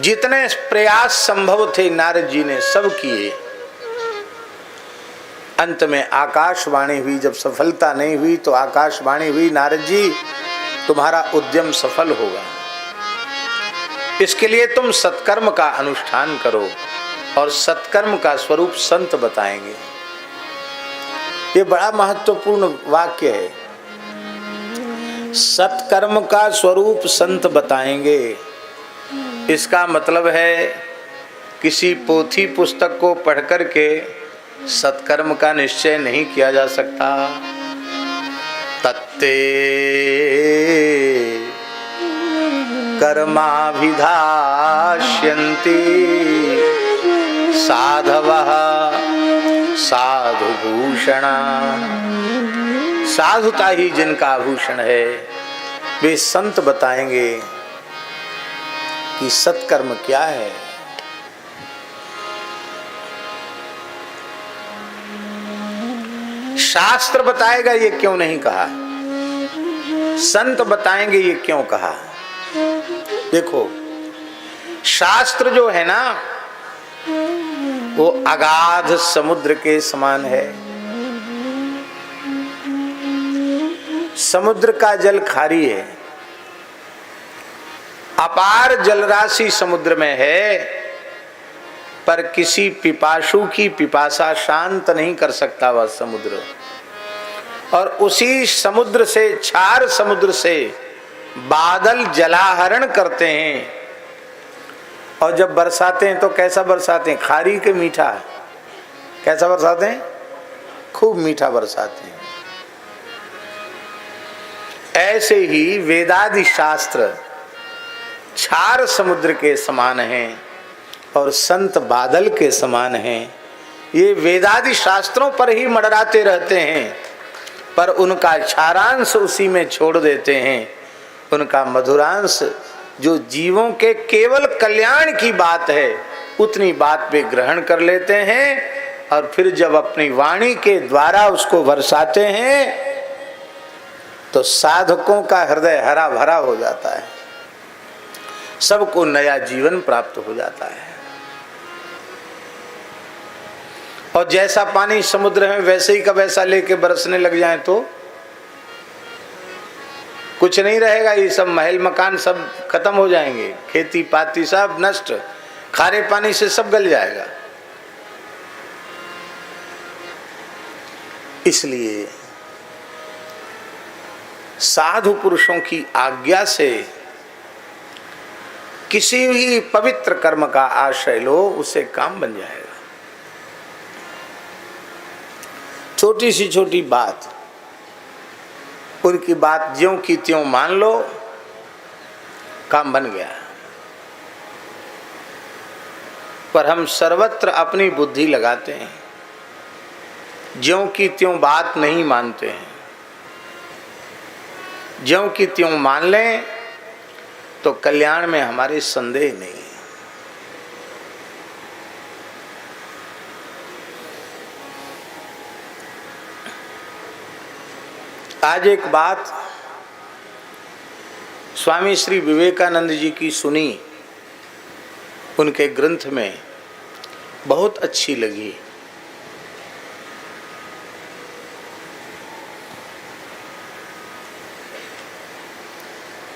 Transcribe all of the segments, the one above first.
जितने प्रयास संभव थे नारद जी ने सब किए। अंत में आकाशवाणी हुई। जब सफलता नहीं हुई तो आकाशवाणी हुई, नारद जी तुम्हारा उद्यम सफल होगा, इसके लिए तुम सत्कर्म का अनुष्ठान करो और सत्कर्म का स्वरूप संत बताएंगे। ये बड़ा महत्वपूर्ण वाक्य है। सत्कर्म का स्वरूप संत बताएंगे। इसका मतलब है किसी पोथी पुस्तक को पढ़ करके सत्कर्म का निश्चय नहीं किया जा सकता। तत्ते कर्माभिधास्यन्ति साधवः साधुभूषणा। साधुता ही जिनका आभूषण है वे संत बताएंगे कि सत्कर्म क्या है। शास्त्र बताएगा ये क्यों नहीं कहा, संत बताएंगे ये क्यों कहा। देखो शास्त्र जो है ना वो अगाध समुद्र के समान है। समुद्र का जल खारी है, अपार जलराशि समुद्र में है, पर किसी पिपासु की पिपासा शांत नहीं कर सकता वह समुद्र। और उसी समुद्र से, क्षार समुद्र से बादल जलाहरण करते हैं और जब बरसाते हैं तो कैसा बरसाते हैं, खारी के मीठा। कैसा बरसाते हैं, खूब मीठा बरसाते हैं। ऐसे ही वेदादि शास्त्र क्षार समुद्र के समान हैं और संत बादल के समान हैं। ये वेदादि शास्त्रों पर ही मंडराते रहते हैं पर उनका क्षारांश उसी में छोड़ देते हैं। उनका मधुरांश जो जीवों के केवल कल्याण की बात है उतनी बात पे ग्रहण कर लेते हैं और फिर जब अपनी वाणी के द्वारा उसको बरसाते हैं तो साधकों का हृदय हरा भरा हो जाता है, सबको नया जीवन प्राप्त हो जाता है। और जैसा पानी समुद्र में वैसे ही का वैसा लेके बरसने लग जाए तो कुछ नहीं रहेगा। ये सब महल मकान सब खत्म हो जाएंगे, खेती पाती सब नष्ट, खारे पानी से सब गल जाएगा। इसलिए साधु पुरुषों की आज्ञा से किसी भी पवित्र कर्म का आश्रय लो, उससे काम बन जाएगा। छोटी सी छोटी बात, उनकी बात ज्यों की त्यों मान लो, काम बन गया। पर हम सर्वत्र अपनी बुद्धि लगाते हैं, ज्यों की त्यों बात नहीं मानते हैं। ज्यों की त्यों मान लें तो कल्याण में हमारे संदेह नहीं है। आज एक बात स्वामी श्री विवेकानंद जी की सुनी, उनके ग्रंथ में बहुत अच्छी लगी।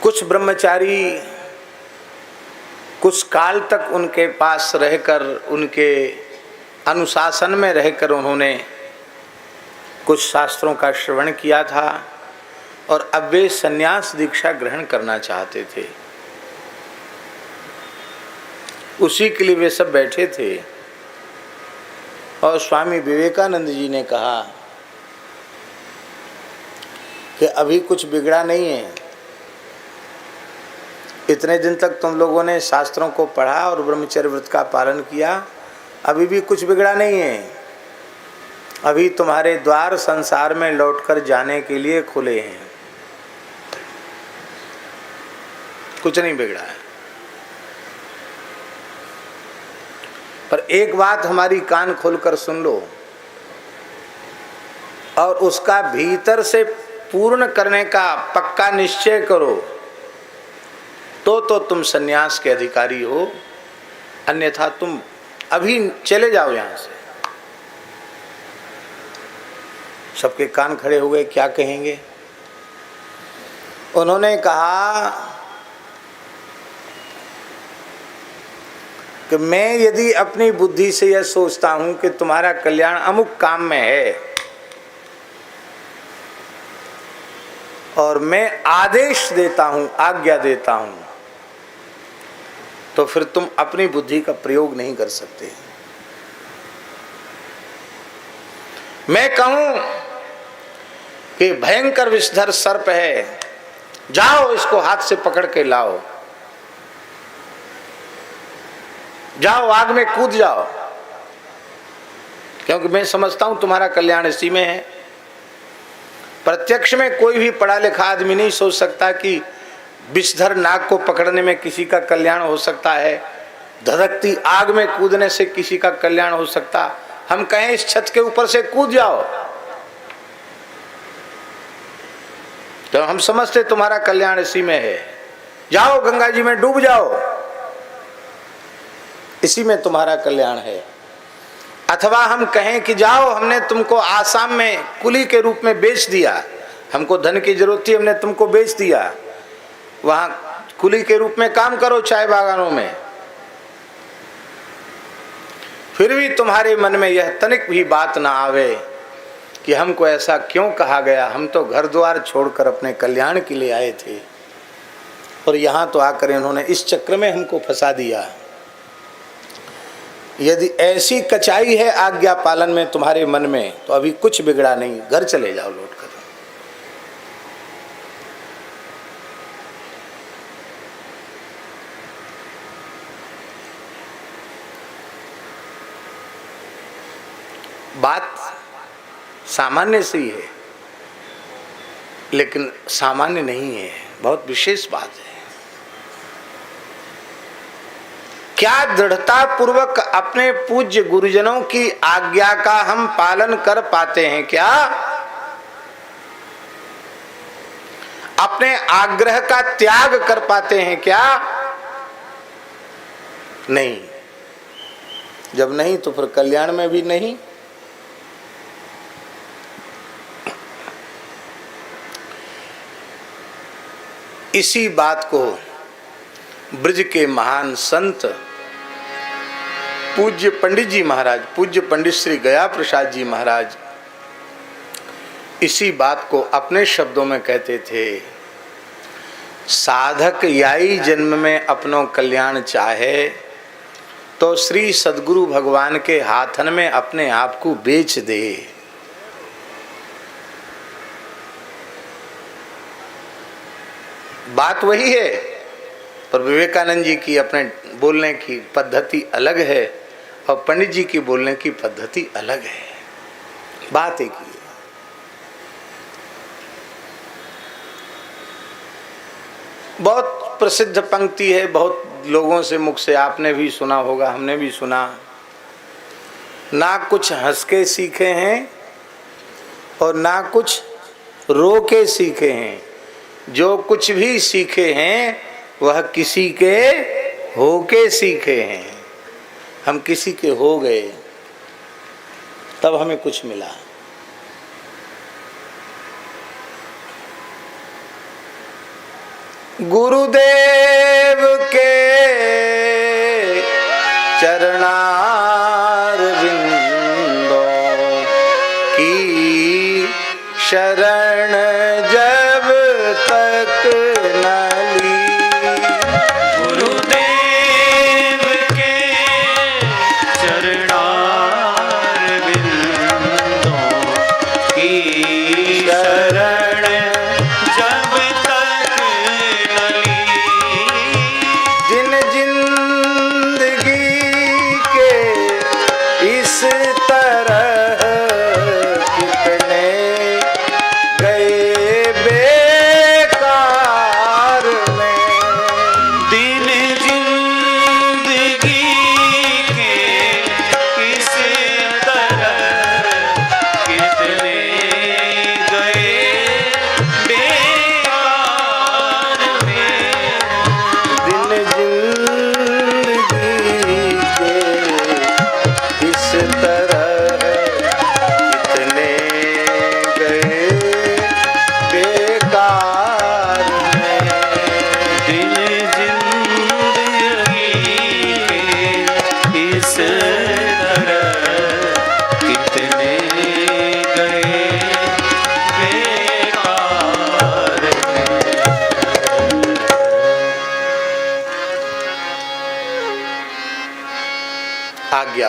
कुछ ब्रह्मचारी कुछ काल तक उनके पास रहकर, उनके अनुशासन में रहकर उन्होंने कुछ शास्त्रों का श्रवण किया था और अब वे संन्यास दीक्षा ग्रहण करना चाहते थे। उसी के लिए वे सब बैठे थे और स्वामी विवेकानंद जी ने कहा कि अभी कुछ बिगड़ा नहीं है। इतने दिन तक तुम लोगों ने शास्त्रों को पढ़ा और ब्रह्मचर्य व्रत का पालन किया, अभी भी कुछ बिगड़ा नहीं है। अभी तुम्हारे द्वार संसार में लौटकर जाने के लिए खुले हैं, कुछ नहीं बिगड़ा है। पर एक बात हमारी कान खोलकर सुन लो और उसका भीतर से पूर्ण करने का पक्का निश्चय करो तो तुम सन्यास के अधिकारी हो, अन्यथा तुम अभी चले जाओ यहां से। सबके कान खड़े हो गए, क्या कहेंगे। उन्होंने कहा कि मैं यदि अपनी बुद्धि से यह सोचता हूं कि तुम्हारा कल्याण अमुक काम में है और मैं आदेश देता हूं, आज्ञा देता हूं, तो फिर तुम अपनी बुद्धि का प्रयोग नहीं कर सकते। मैं कहूं कि भयंकर विषधर सर्प है, जाओ इसको हाथ से पकड़ के लाओ, जाओ आग में कूद जाओ, क्योंकि मैं समझता हूं तुम्हारा कल्याण इसी में है। प्रत्यक्ष में कोई भी पढ़ा लिखा आदमी नहीं सोच सकता कि विषधर नाग को पकड़ने में किसी का कल्याण हो सकता है, धधकती आग में कूदने से किसी का कल्याण हो सकता। हम कहें इस छत के ऊपर से कूद जाओ, तो हम समझते तुम्हारा कल्याण इसी में है। जाओ गंगा जी में डूब जाओ, इसी में तुम्हारा कल्याण है। अथवा हम कहें कि जाओ, हमने तुमको आसाम में कुली के रूप में बेच दिया, हमको धन की जरूरत थी, हमने तुमको बेच दिया, वहां कुली के रूप में काम करो चाय बागानों में। फिर भी तुम्हारे मन में यह तनिक भी बात ना आवे कि हमको ऐसा क्यों कहा गया, हम तो घर द्वार छोड़कर अपने कल्याण के लिए आए थे और यहां तो आकर इन्होंने इस चक्र में हमको फंसा दिया। यदि ऐसी कचाई है आज्ञा पालन में तुम्हारे मन में, तो अभी कुछ बिगड़ा नहीं, घर चले जाओ लौट कर। बात सामान्य सी है, लेकिन सामान्य नहीं है, बहुत विशेष बात है। क्या दृढ़ता पूर्वक अपने पूज्य गुरुजनों की आज्ञा का हम पालन कर पाते हैं? क्या अपने आग्रह का त्याग कर पाते हैं? क्या नहीं। जब नहीं तो फिर कल्याण में भी नहीं। इसी बात को ब्रज के महान संत पूज्य पंडित जी महाराज, पूज्य पंडित श्री गया प्रसाद जी महाराज, इसी बात को अपने शब्दों में कहते थे, साधक याई जन्म में अपनों कल्याण चाहे तो श्री सद्गुरु भगवान के हाथन में अपने आप को बेच दे। बात वही है, पर विवेकानंद जी की अपने बोलने की पद्धति अलग है और पंडित जी की बोलने की पद्धति अलग है। बात एक ही है। बहुत प्रसिद्ध पंक्ति है, बहुत लोगों से मुख से आपने भी सुना होगा, हमने भी सुना। ना कुछ हंस के सीखे हैं और ना कुछ रो के सीखे हैं, जो कुछ भी सीखे हैं वह किसी के होके सीखे हैं। हम किसी के हो गए तब हमें कुछ मिला। गुरुदेव के चरणारविंदों की शरण जब तक न ली, गुरुदेव के चरणारविंदों की शरण जब तक न ली, जिन जिंदगी के इस तरह कितने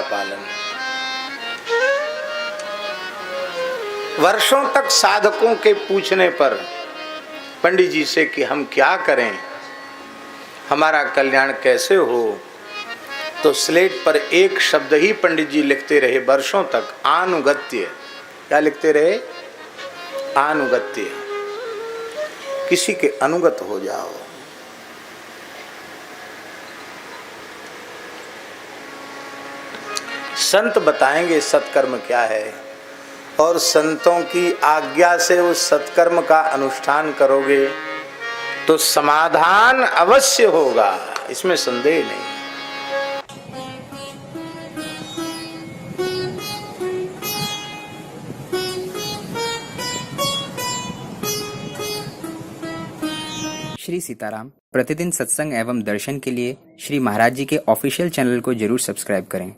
आज्ञा पालन। वर्षों तक साधकों के पूछने पर पंडित जी से कि हम क्या करें, हमारा कल्याण कैसे हो, तो स्लेट पर एक शब्द ही पंडित जी लिखते रहे वर्षों तक, आनुगत्य। क्या लिखते रहे? आनुगत्य। किसी के अनुगत हो जाओ। संत बताएंगे सत्कर्म क्या है, और संतों की आज्ञा से उस सत्कर्म का अनुष्ठान करोगे तो समाधान अवश्य होगा, इसमें संदेह नहीं। श्री सीताराम प्रतिदिन सत्संग एवं दर्शन के लिए श्री महाराज जी के ऑफिशियल चैनल को जरूर सब्सक्राइब करें।